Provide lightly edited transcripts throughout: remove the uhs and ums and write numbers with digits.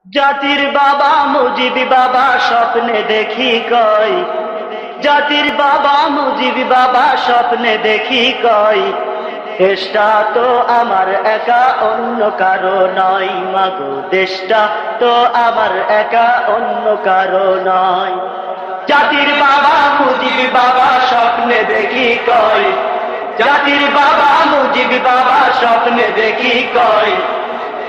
জাতির বাবা মুজিবি বাবা স্বপ্নে দেখি কয়, জাতির বাবা মুজিবি বাবা স্বপ্নে দেখি কয়, দেশটা তো আমার একা অন্য কারো নয়, মাগো দেশটা তো আমার একা অন্য কারো নয়। জাতির বাবা মুজিবি বাবা স্বপ্নে দেখি কয়, জাতির বাবা মুজিবি বাবা স্বপ্নে দেখি কয়,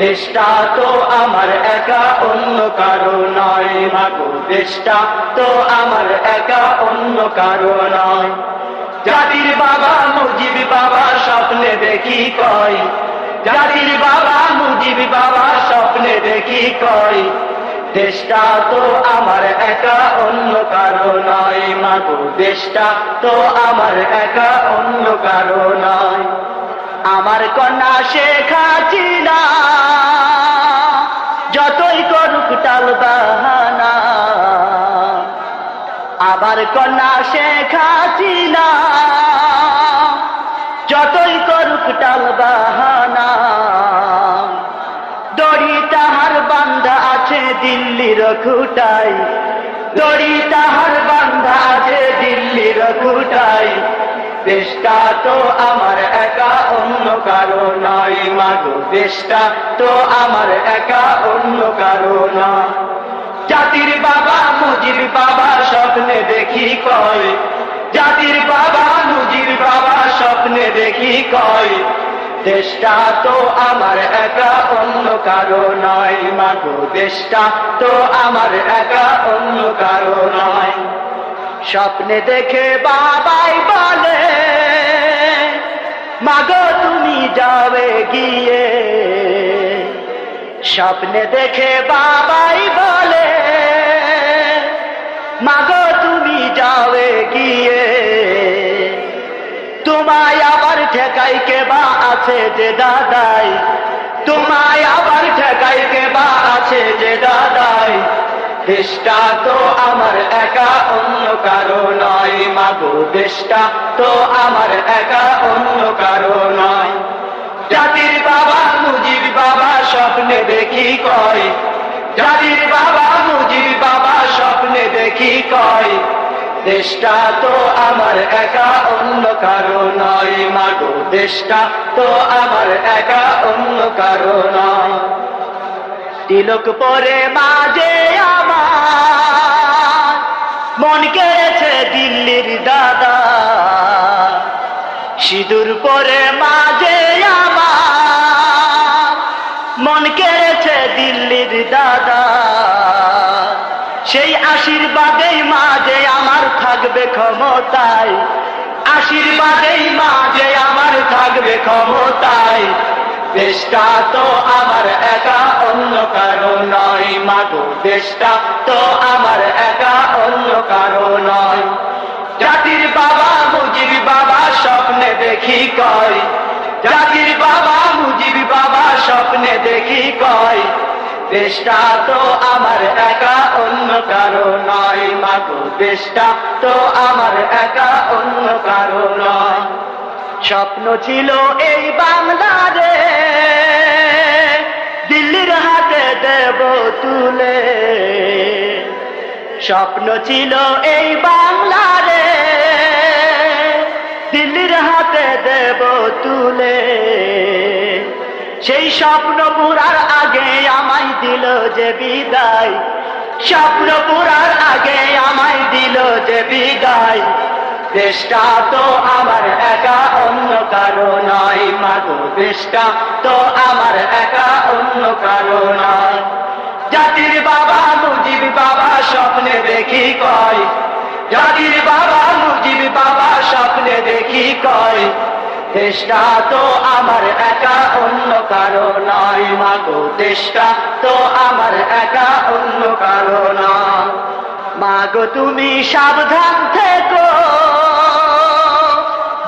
দেশটা তো আমার একা অন্য কারো নয়, মাগো দেশটা তো আমার একা অন্য কারো নয়। জাতির বাবা মুজিবি বাবা স্বপ্নে দেখি কয়, জাতির বাবা মুজিবি বাবা স্বপ্নে দেখি কয়, দেশটা তো আমার একা অন্য কারো নয়, মাগো দেশটা তো আমার একা অন্য কারো নয়। আমার কন্যা শেখ হাসিনা যতই করুক টাল বাহানা, আমার কন্যা শেখ হাসিনা যতই করুক টাল বাহানা, দড়ি তাহার বান্ধা আছে দিল্লির খুঁটায়, দড়ি তাহার বান্ধা আছে দিল্লির খুঁটায়, দেশটা তো আমার একা অন্য কারো নয়, মাগো দেশটা তো আমার একা অন্য কারো নয়। জাতির বাবা মুজিবি বাবা স্বপ্নে দেখি কয়, জাতির বাবা মুজিবি বাবা স্বপ্নে দেখি কয়, দেশটা তো আমার একা অন্য কারো নয়, মাগো দেশটা তো আমার একা অন্য কারো নয়। স্বপ্নে দেখে বাবাই বলে, মাগো তুমি যাবে গিয়ে, স্বপ্নে দেখে বাবাই বলে, মাগো তুমি যাবে গিয়ে, তোমায় আবার ঠেকাই কে বা আছে যে দাদাই, তোমায় আবার ঠেকাই কে বা আছে যে দাদাই, দেশটা তো আমার একা অন্য কারো নয়, মাগো দেশটা তো আমার একা অন্য কারো নয়। জাতির বাবা মুজিবি বাবা স্বপ্নে দেখি কয়, জাতির বাবা মুজিবি বাবা স্বপ্নে দেখি কয়, দেশটা তো আমার একা অন্য কারো নয়, মাগো দেশটা তো আমার একা অন্য কারো নয়। তিলক পরে মাঝে আমার মন কেড়েছে দিল্লির দাদা, সিঁদুর পরে মাঝে আমার মন কেড়েছে দিল্লির দাদা, সেই আশীর্বাদেই মাঝে আমার থাকবে ক্ষমতায়, আশীর্বাদেই মাঝে আমার থাকবে ক্ষমতায়, দেশটা তো আমার একা অন্য কারো নয়, মাগো দেশটা তো আমার একা অন্য কারো নয়। জাতির বাবা মুজিবি বাবা স্বপ্নে দেখি কয়, জাতির বাবা মুজিবি বাবা স্বপ্নে দেখি কয়, দেশটা তো আমার একা অন্য কারো নয়, মাগো দেশটা তো আমার একা অন্য কারো নয়। স্বপ্ন ছিল এই বাংলাদেশ দিল্লির হাতে দেব তুলে, স্বপ্ন ছিল এই বাংলাদেশ দিল্লির হাতে দেব তুলে, সেই স্বপ্ন পুরার আগে আমায় দিল যে বিদায়, স্বপ্ন পুরার আগে আমায় দিল যে বিদায়, দেশটা তো আমার একা অন্য কারো নয়, মাগো দেশটা তো আমার একা অন্য কারো নয়। জাতির বাবা মুজিবি বাবা স্বপ্নে দেখি কয়, জাতির বাবা মুজিবি বাবা স্বপ্নে দেখি কয়, দেশটা তো আমার একা অন্য কারো নয়, মাগো দেশটা তো আমার একা অন্য কারো নয়। মাগো তুমি সাবধান থেকো,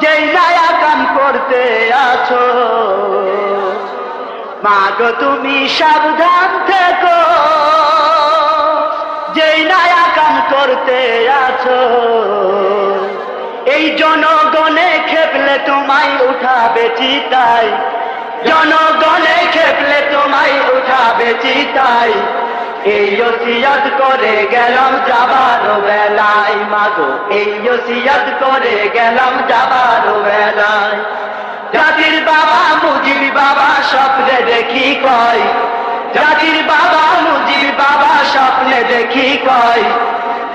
যেই নয়া কাম করতে আছো, মাগো তুমি সাবধান থেকো, যেই নয়া কাম করতে আছো, এই জনগণে খেপলে তোমায় উঠাবে চিতায়, জনগণে খেপলে তোমায় উঠাবে চিতায়, এই ওসিয়ত করে গেলাম যাবার বেলায় মাগো, এই ওসিয়ত করে গেলাম যাবার বেলায়। জাতির বাবা মুজিব বাবা স্বপ্নে দেখি কয়, জাতির বাবা মুজিব বাবা স্বপ্নে দেখি কয়,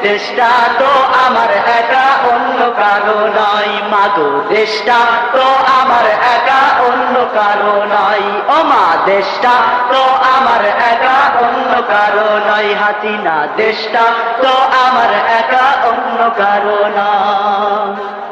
দেশটা তো আমার একা অন্য কারো নয় মাগো, দেশটা তো আমার একা অন্য কারো নয়। ও মা, দেশটা তো আমার একা অন্য কারো নয়। হাসিনা, দেশটা তো আমার একা অন্য কারো নয়।